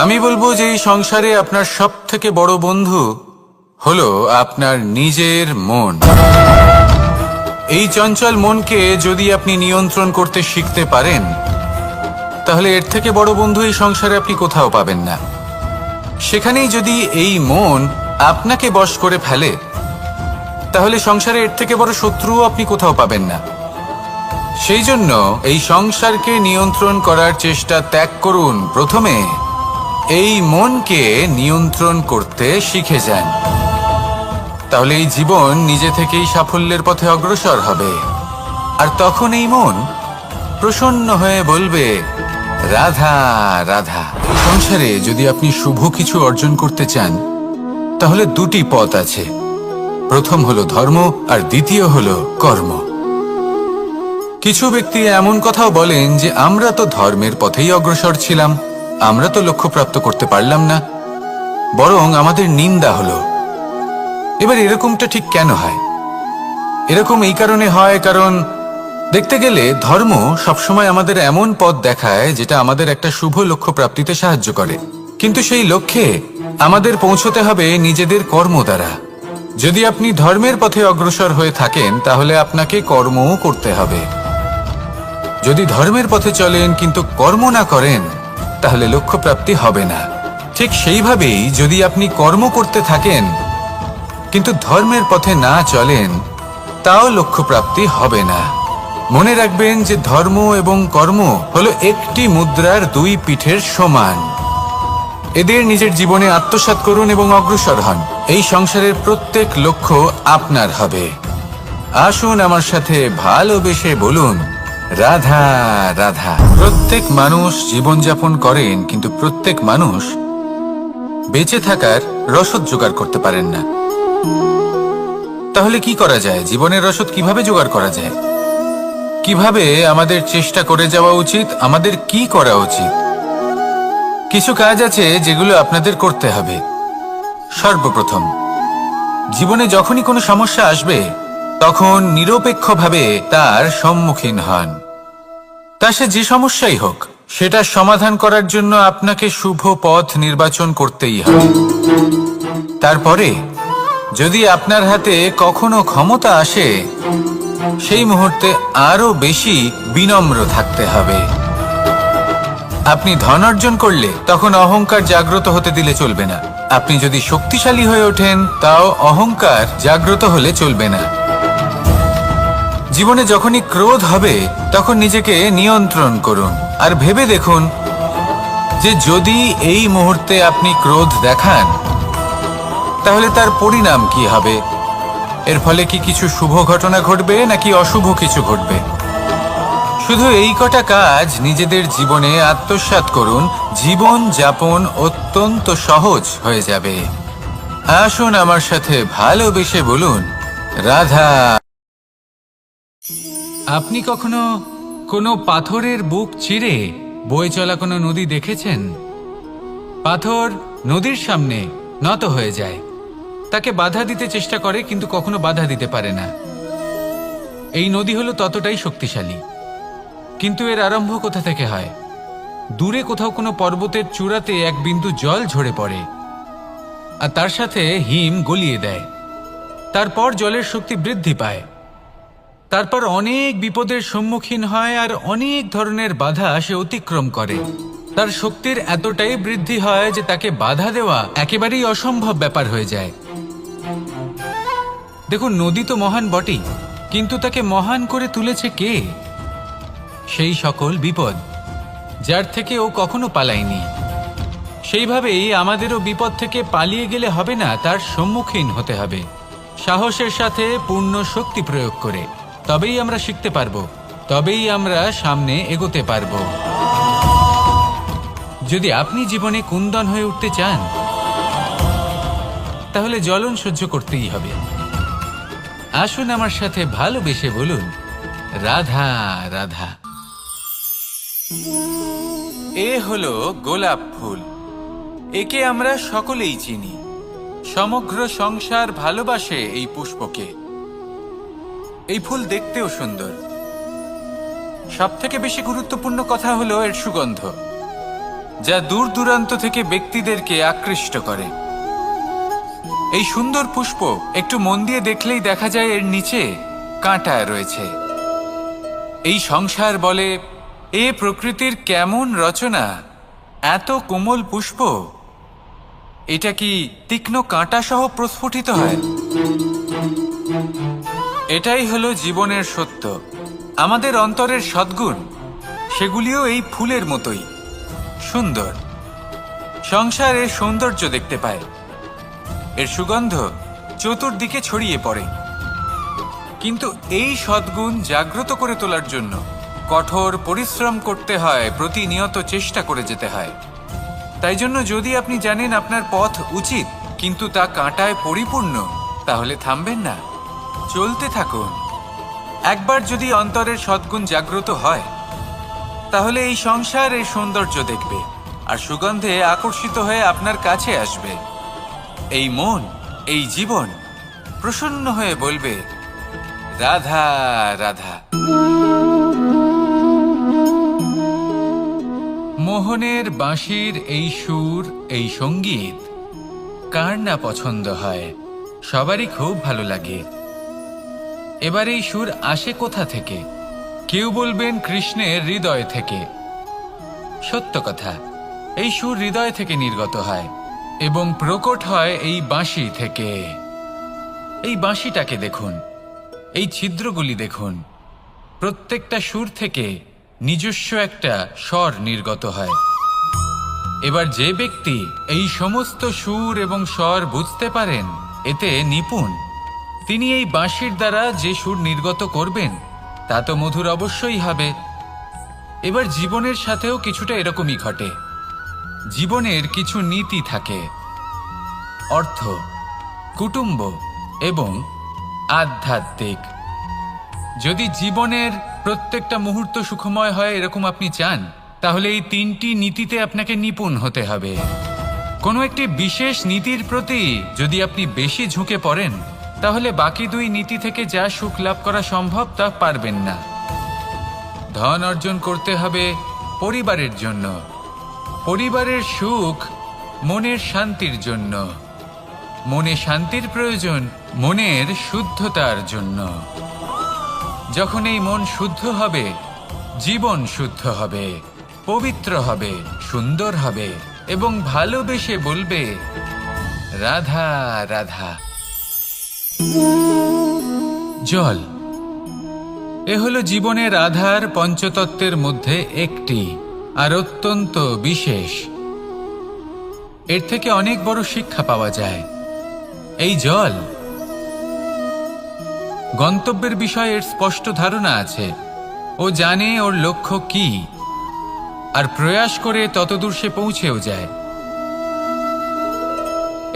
আমি বলবো যে এই সংসারে আপনার সবথেকে বড় বন্ধু হলো আপনার নিজের মন। এই চঞ্চল মনকে যদি আপনি নিয়ন্ত্রণ করতে শিখতে পারেন, তাহলে এর থেকে বড় বন্ধু এই সংসারে আপনি কোথাও পাবেন না। সেখানেই যদি এই মন আপনাকে বশ করে ফেলে, তাহলে সংসারে এর থেকে বড় শত্রুও আপনি কোথাও পাবেন না। সেই জন্য এই সংসারকে নিয়ন্ত্রণ করার চেষ্টা ত্যাগ করুন। প্রথমে এই মনকে নিয়ন্ত্রণ করতে শিখে যান, তাহলে এই জীবন নিজে থেকেই সাফল্যের পথে অগ্রসর হবে। আর তখন এই মন প্রসন্ন হয়ে বলবে, রাধা রাধা। সংসারে যদি আপনি শুভ কিছু অর্জন করতে চান, তাহলে দুটি পথ আছে। প্রথম হলো ধর্ম, আর দ্বিতীয় হলো কর্ম। কিছু ব্যক্তি এমন কথাও বলেন যে আমরা তো ধর্মের পথেই অগ্রসর ছিলাম, আমরা তো লক্ষ্য প্রাপ্ত করতে পারলাম না, বরং আমাদের নিন্দা হলো। এবার এরকমটা ঠিক কেন হয়? এরকম এই কারণে হয়, কারণ দেখতে গেলে ধর্ম সবসময় আমাদের এমন পথ দেখায় যেটা আমাদের একটা শুভ লক্ষ্য প্রাপ্তিতে সাহায্য করে, কিন্তু সেই লক্ষ্যে আমাদের পৌঁছতে হবে নিজেদের কর্ম দ্বারা। যদি আপনি ধর্মের পথে অগ্রসর হয়ে থাকেন, তাহলে আপনাকে কর্মও করতে হবে। যদি ধর্মের পথে চলেন কিন্তু কর্ম না করেন, তাহলে লক্ষ্য প্রাপ্তি হবে না। ঠিক সেইভাবেই যদি আপনি কর্ম করতে থাকেন কিন্তু ধর্মের পথে না চলেন, তাও লক্ষ্য প্রাপ্তি হবে না। মনে রাখবেন যে ধর্ম এবং কর্ম হলো একটি মুদ্রার দুই পিঠের সমান। এদের নিজের জীবনে আত্মসাৎ করুন এবং অগ্রসর হন। এই সংসারের প্রত্যেক লক্ষ্য আপনার হবে। আসুন আমার সাথে ভালোবেসে বলুন, রাধা রাধা। প্রত্যেক মানুষ জীবনযাপন করেন, কিন্তু প্রত্যেক মানুষ বেঁচে থাকার রসদ জোগাড় করতে পারেন না। তাহলে কি করা যায়? জীবনের রসদ কিভাবে জোগাড় করা যায়? কিভাবে আমাদের চেষ্টা করে যাওয়া উচিত? আমাদের কি করা উচিত? কিছু কাজ আছে যেগুলো আপনাদের করতে হবে। সর্বপ্রথম, জীবনে যখনই কোনো সমস্যা আসবে, তখন নিরপেক্ষভাবে তার সম্মুখীন হন। তা সে যে সমস্যাই হোক, সেটা সমাধান করার জন্য আপনাকে শুভ পথ নির্বাচন করতেই হবে। তারপরে যদি আপনার হাতে কখনো ক্ষমতা আসে, সেই মুহূর্তে আরো বেশি বিনম্র থাকতে হবে। আপনি ধন অর্জন করলে তখন অহংকার জাগ্রত হতে দিলে চলবে না। আপনি যদি শক্তিশালী হয়ে ওঠেন, তাও অহংকার জাগ্রত হলে চলবে না। জীবনে যখনই ক্রোধ হবে, তখন নিজেকে নিয়ন্ত্রণ করুন, আর ভেবে দেখুন যে যদি এই মুহূর্তে আপনি ক্রোধ দেখান, তাহলে তার পরিণাম কি হবে। এর ফলে কি কিছু শুভ ঘটনা ঘটবে, নাকি অশুভ কিছু ঘটবে? শুধু এই কটা কাজ নিজেদের জীবনে আত্মসাৎ করুন, জীবন যাপন অত্যন্ত সহজ হয়ে যাবে। আসুন আমার সাথে ভালোবেসে বলুন, রাধা। আপনি কখনো কোনো পাথরের বুক চিরে বয়ে চলা কোনো নদী দেখেছেন? পাথর নদীর সামনে নত হয়ে যায়, তাকে বাধা দিতে চেষ্টা করে কিন্তু কখনো বাধা দিতে পারে না। এই নদী হলো ততটাই শক্তিশালী, কিন্তু এর আরম্ভ কোথা থেকে হয়? দূরে কোথাও কোনো পর্বতের চূড়াতে এক বিন্দু জল ঝরে পড়ে আর তার সাথে হিম গলিয়ে দেয়। তারপর জলের শক্তি বৃদ্ধি পায়, তারপর অনেক বিপদের সম্মুখীন হয় আর অনেক ধরনের বাধা সে অতিক্রম করে। তার শক্তির এতটাই বৃদ্ধি হয় যে তাকে বাধা দেওয়া একেবারেই অসম্ভব ব্যাপার হয়ে যায়। দেখুন, নদী তো মহান বটেই, কিন্তু তাকে মহান করে তুলেছে কে? সেই সকল বিপদ যার থেকে ও কখনো পালায়নি। সেইভাবেই আমাদেরও বিপদ থেকে পালিয়ে গেলে হবে না, তার সম্মুখীন হতে হবে সাহসের সাথে, পূর্ণ শক্তি প্রয়োগ করে। তবেই আমরা শিখতে পারবো, তবেই আমরা সামনে এগোতে পারবো। যদি আপনি জীবনে কুন্দন হয়ে উঠতে চান, তাহলে জ্বলন সহ্য করতেই হবে। আসুন আমার সাথে ভালোবেসে বলুন, রাধা রাধা। এ হলো গোলাপ ফুল। একে আমরা সকলেই চিনি। সমগ্র সংসার ভালোবাসে এই পুষ্পকে। এই ফুল দেখতেও সুন্দর। সবথেকে বেশি গুরুত্বপূর্ণ কথা হলো এর সুগন্ধ, যা দূর দূরান্ত থেকে ব্যক্তিদেরকে আকৃষ্ট করে। এই সুন্দর পুষ্প একটু মন দিয়ে দেখলেই দেখা যায় এর নিচে কাঁটা রয়েছে। এই সংসার বলে, এ প্রকৃতির কেমন রচনা, এত কোমল পুষ্প, এটা কি তীক্ষ্ণ কাঁটা সহ প্রস্ফুটিত হয়? এটাই হলো জীবনের সত্য। আমাদের অন্তরের সদ্গুণ, সেগুলিও এই ফুলের মতোই সুন্দর। সংসারের সৌন্দর্য দেখতে পায়, এর সুগন্ধ চতুর্দিকে ছড়িয়ে পড়ে। কিন্তু এই সদ্গুণ জাগ্রত করে তোলার জন্য কঠোর পরিশ্রম করতে হয়, প্রতিনিয়ত চেষ্টা করে যেতে হয়। তাই জন্য যদি আপনি জানেন আপনার পথ উচিত কিন্তু তা কাঁটায় পরিপূর্ণ, তাহলে থামবেন না, চলতে থাকুন। একবার যদি অন্তরের সদ্গুণ জাগ্রত হয়, তাহলে এই সংসারের সৌন্দর্য দেখবে আর সুগন্ধে আকর্ষিত হয়ে আপনার কাছে আসবে। এই মন, এই জীবন প্রসন্ন হয়ে বলবে, রাধা রাধা। মোহনের বাঁশির এই সুর, এই সঙ্গীত কার না পছন্দ হয়? সবারই খুব ভালো লাগে। এবার এই সুর আসে কোথা থেকে? কেউ বলবেন কৃষ্ণের হৃদয় থেকে। সত্য কথা, এই সুর হৃদয় থেকে নির্গত হয় এবং প্রকট হয় এই বাঁশি থেকে। এই বাঁশিটাকে দেখুন, এই ছিদ্রগুলি দেখুন, প্রত্যেকটা সুর থেকে নিজস্ব একটা স্বর নির্গত হয়। এবার যে ব্যক্তি এই সমস্ত সুর এবং স্বর বুঝতে পারেন, এতে নিপুণ, তিনি এই বাঁশির দ্বারা যে সুর নির্গত করবেন তা তো মধুর অবশ্যই হবে। এবার জীবনের সাথেও কিছুটা এরকমই ঘটে। জীবনের কিছু নীতি থাকে, অর্থ, কুটুম্ব এবং আধ্যাত্মিক। যদি জীবনের প্রত্যেকটা মুহূর্ত সুখময় হয় এরকম আপনি চান, তাহলে এই তিনটি নীতিতে আপনাকে নিপুণ হতে হবে। কোনো একটি বিশেষ নীতির প্রতি যদি আপনি বেশি ঝুঁকে পড়েন, তাহলে বাকি দুই নীতি থেকে যা সুখ লাভ করা সম্ভব তা পারবেন না। ধন অর্জন করতে হবে পরিবারের জন্য, পরিবারের সুখ মনের শান্তির জন্য, মনে শান্তির প্রয়োজন মনের শুদ্ধতার জন্য। যখন এই মন শুদ্ধ হবে, জীবন শুদ্ধ হবে, পবিত্র হবে, সুন্দর হবে এবং ভালোবেসে বলবে, রাধা রাধা। জল, এ হলো জীবনের আধার, পঞ্চতত্ত্বের মধ্যে একটি, আর অত্যন্ত বিশেষ। এর থেকে অনেক বড় শিক্ষা পাওয়া যায়। এই জল, গন্তব্যের বিষয়ে এর স্পষ্ট ধারণা আছে। ও জানে ওর লক্ষ্য কি, আর প্রয়াস করে ততদূর সে পৌঁছেও যায়।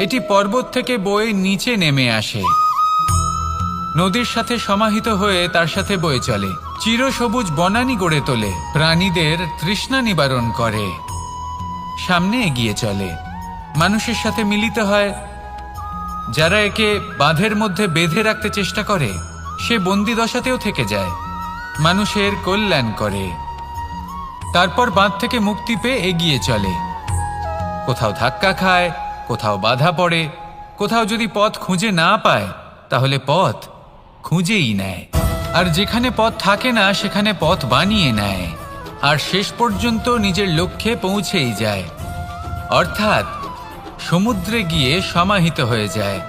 এটি পর্বত থেকে বয়ে নিচে নেমে আসে, নদীর সাথে সমাহিত হয়ে তার সাথে বয়ে চলে, চিরসবুজ বনানী গড়ে তোলে, প্রাণীদের তৃষ্ণা নিবারণ করে, সামনে এগিয়ে চলে, মানুষের সাথে মিলিত হয়, যারা একে বাঁধের মধ্যে বেঁধে রাখতে চেষ্টা করে সে বন্দি দশাতেও থেকে যায়, মানুষের কল্যাণ করে, তারপর বাঁধ থেকে মুক্তি পেয়ে এগিয়ে চলে। কোথাও ধাক্কা খায়, কোথাও বাধা পড়ে, কোথাও যদি পথ খুঁজে না পায় তাহলে পথ খুঁজেই নেয়, আর যেখানে পথ থাকে না সেখানে পথ বানিয়ে নেয়, আর শেষ পর্যন্ত নিজের লক্ষ্যে পৌঁছেই যায়, অর্থাৎ সমুদ্রে গিয়ে সমাহিত হয়ে যায়।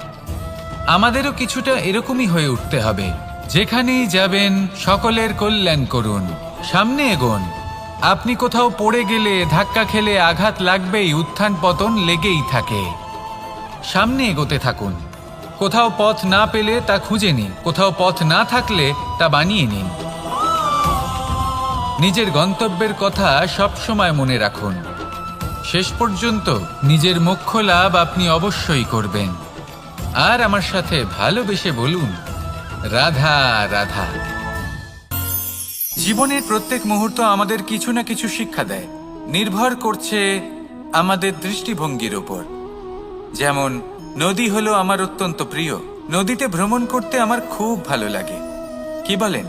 আমাদেরও কিছুটা এরকমই হয়ে উঠতে হবে। যেখানেই যাবেন সকলের কল্যাণ করুন, সামনে এগোন। আপনি কোথাও পড়ে গেলে, ধাক্কা খেলে আঘাত লাগবেই, উত্থান পতন লেগেই থাকে। সামনে এগোতে থাকুন। কোথাও পথ না পেলে তা খুঁজে নিন, কোথাও পথ না থাকলে তা বানিয়ে নিন। নিজের গন্তব্যের কথা সবসময় মনে রাখুন। শেষ পর্যন্ত নিজের মোক্ষ লাভ আপনি অবশ্যই করবেন। আর আমার সাথে ভালোবেসে বলুন, রাধা রাধা। জীবনের প্রত্যেক মুহূর্ত আমাদের কিছু না কিছু শিক্ষা দেয়, নির্ভর করছে আমাদের দৃষ্টিভঙ্গির উপর। যেমন নদী হলো আমার অত্যন্ত প্রিয়। নদীতে ভ্রমণ করতে আমার খুব ভালো লাগে। কি বলেন?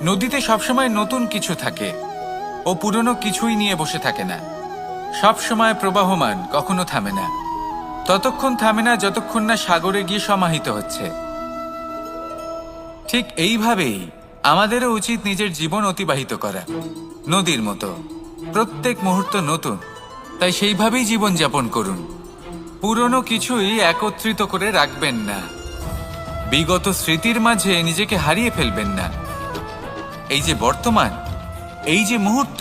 নদীতে সবসময় নতুন কিছু থাকে, ও পুরনো কিছুই নিয়ে বসে থাকে না। সবসময় প্রবাহমান, কখনো থামে না। ততক্ষণ থামে না যতক্ষণ না সাগরে গিয়ে সমাহিত হচ্ছে। ঠিক এইভাবেই আমাদেরও উচিত নিজের জীবন অতিবাহিত করা, নদীর মতো। প্রত্যেক মুহূর্ত নতুন, তাই সেইভাবেই জীবন যাপন করুন। পুরনো কিছুই একত্রিত করে রাখবেন না, বিগত স্মৃতির মাঝে নিজেকে হারিয়ে ফেলবেন না। এই যে বর্তমান, এই যে মুহূর্ত,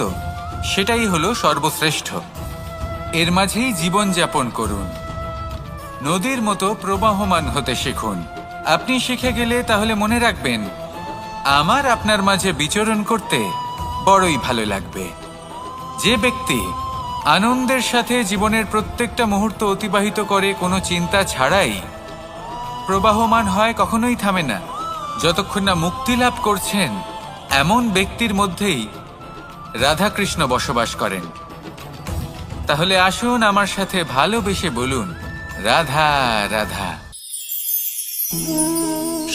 সেটাই হলো সর্বশ্রেষ্ঠ। এর মাঝেই জীবন যাপন করুন। নদীর মতো প্রবাহমান হতে শিখুন। আপনি শিখে গেলে তাহলে মনে রাখবেন, আমার আপনার মাঝে বিচরণ করতে বড়ই ভালো লাগবে। যে ব্যক্তি আনন্দের সাথে জীবনের প্রত্যেকটা মুহূর্ত অতিবাহিত করে কোনো চিন্তা ছাড়াই, প্রবাহমান হয়, কখনোই থামে না, যতক্ষণ না মুক্তি লাভ করছেন, এমন ব্যক্তির মধ্যেই রাধাকৃষ্ণ বসবাস করেন। তাহলে আসুন আমার সাথে ভালোবেসে বলুন, রাধা রাধা।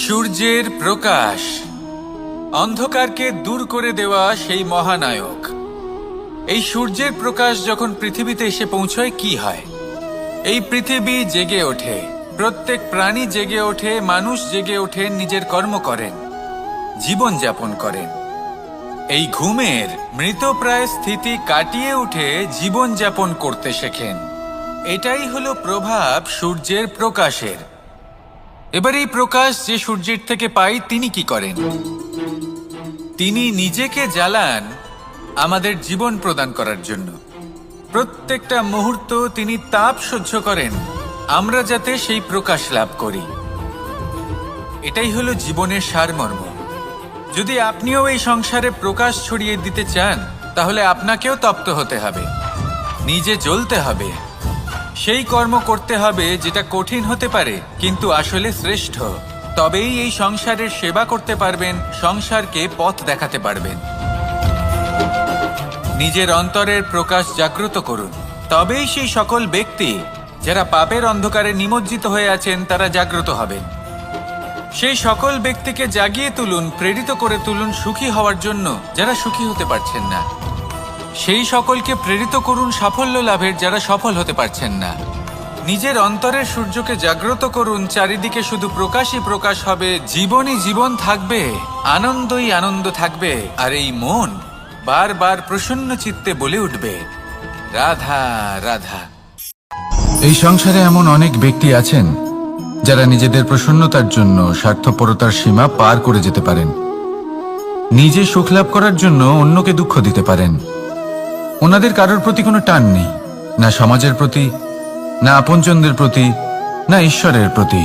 সূর্যের প্রকাশ, অন্ধকারকে দূর করে দেওয়া সেই মহানায়ক। এই সূর্যের প্রকাশ যখন পৃথিবীতে এসে পৌঁছয় কি হয়? এই পৃথিবী জেগে ওঠে, প্রত্যেক প্রাণী জেগে ওঠে, মানুষ জেগে ওঠে, নিজের কর্ম করেন, জীবন যাপন করেন। এই ঘুমের মৃতপ্রায় স্থিতি কাটিয়ে উঠে জীবন যাপন করতে শেখেন। এটাই হলো প্রভাব সূর্যের প্রকাশের। এবার এই প্রকাশ যে সূর্যের থেকে পাই, তিনি কি করেন? তিনি নিজেকে জ্বালান আমাদের জীবন প্রদান করার জন্য। প্রত্যেকটা মুহূর্ত তিনি তাপ সহ্য করেন, আমরা যাতে সেই প্রকাশ লাভ করি। এটাই হলো জীবনের সারমর্ম। যদি আপনিও এই সংসারে প্রকাশ ছড়িয়ে দিতে চান, তাহলে আপনাকেও তপ্ত হতে হবে, নিজে জ্বলতে হবে, সেই কর্ম করতে হবে যেটা কঠিন হতে পারে কিন্তু আসলে শ্রেষ্ঠ। তবেই এই সংসারের সেবা করতে পারবেন, সংসারকে পথ দেখাতে পারবেন। নিজের অন্তরের প্রকাশ জাগ্রত করুন, তবেই সেই সকল ব্যক্তি যারা পাপের অন্ধকারে নিমজ্জিত হয়ে আছেন তারা জাগ্রত হবেন। সেই সকল ব্যক্তিকে জাগিয়ে তুলুন, প্রেরিত করে তুলুন সুখী হওয়ার জন্য যারা সুখী হতে পারছেন না। সেই সকলকে প্রেরিত করুন সাফল্য লাভের যারা সফল হতে পারছেন না। নিজের অন্তরের সূর্যকে জাগ্রত করুন, চারিদিকে শুধু প্রকাশই প্রকাশ হবে, জীবনই জীবন থাকবে, আনন্দই আনন্দ থাকবে, আর এই মন বারবার প্রসন্ন চিত্তে বলে উঠবে, রাধা রাধা। এই সংসারে এমন অনেক ব্যক্তি আছেন যারা নিজেদের প্রসন্নতার জন্য স্বার্থপরতার সীমা পার করে যেতে পারেন। নিজে সুখ লাভ করার জন্য অন্যকে দুঃখ দিতে পারেন। ওনাদের কারোর প্রতি কোনো টান নেই, না সমাজের প্রতি, না আপনজনদের প্রতি, না ঈশ্বরের প্রতি।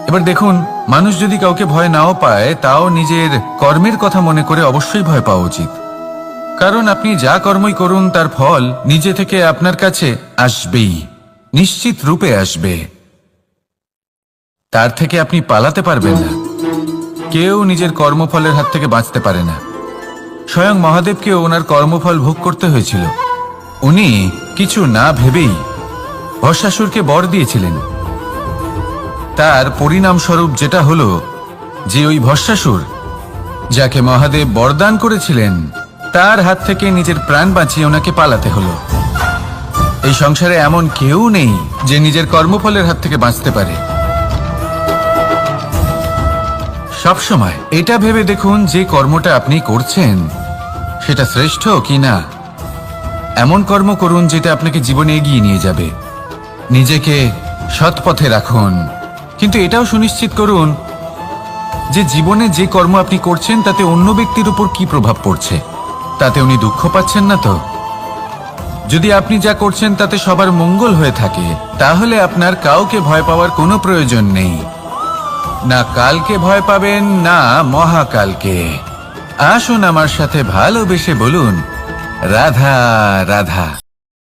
এবার দেখুন, মানুষ যদি কাউকে ভয় নাও পায়, তাও নিজের কর্মের কথা মনে করে অবশ্যই ভয় পাওয়া উচিত। কারণ আপনি যা কর্মই করুন তার ফল নিজে থেকে আপনার কাছে আসবেই, নিশ্চিত রূপে আসবে। তার থেকে আপনি পালাতে পারবেন না। কেউ নিজের কর্মফলের হাত থেকে বাঁচতে পারে না। স্বয়ং মহাদেবকেও ওনার কর্মফল ভোগ করতে হয়েছিল। উনি কিছু না ভেবেই ভস্মাসুরকে বর দিয়েছিলেন, তার পরিণামস্বরূপ যেটা হলো যে ওই ভস্মাসুর, যাকে মহাদেব বরদান করেছিলেন, তার হাত থেকে নিজের প্রাণ বাঁচিয়ে ওনাকে পালাতে হলো। এই সংসারে এমন কেউ নেই যে নিজের কর্মফলের হাত থেকে বাঁচতে পারে। সবসময় এটা ভেবে দেখুন যে কর্মটা আপনি করছেন সেটা শ্রেষ্ঠ কি না। এমন কর্ম করুন যেটা আপনাকে জীবনে এগিয়ে নিয়ে যাবে। নিজেকে সৎ পথে রাখুন, কিন্তু এটাও সুনিশ্চিত করুন যে জীবনে যে কর্ম আপনি করছেন তাতে অন্য ব্যক্তির উপর কি প্রভাব পড়ছে, তাতে উনি দুঃখ পাচ্ছেন না তো। যদি আপনি যা করছেন তাতে সবার মঙ্গল হয়ে থাকে, তাহলে আপনার কাউকে ভয় পাওয়ার কোনো প্রয়োজন নেই। না কালকে ভয় পাবেন, না মহাকালকে। আসুন আমার সাথে ভালোবেসে বলুন রাধা রাধা।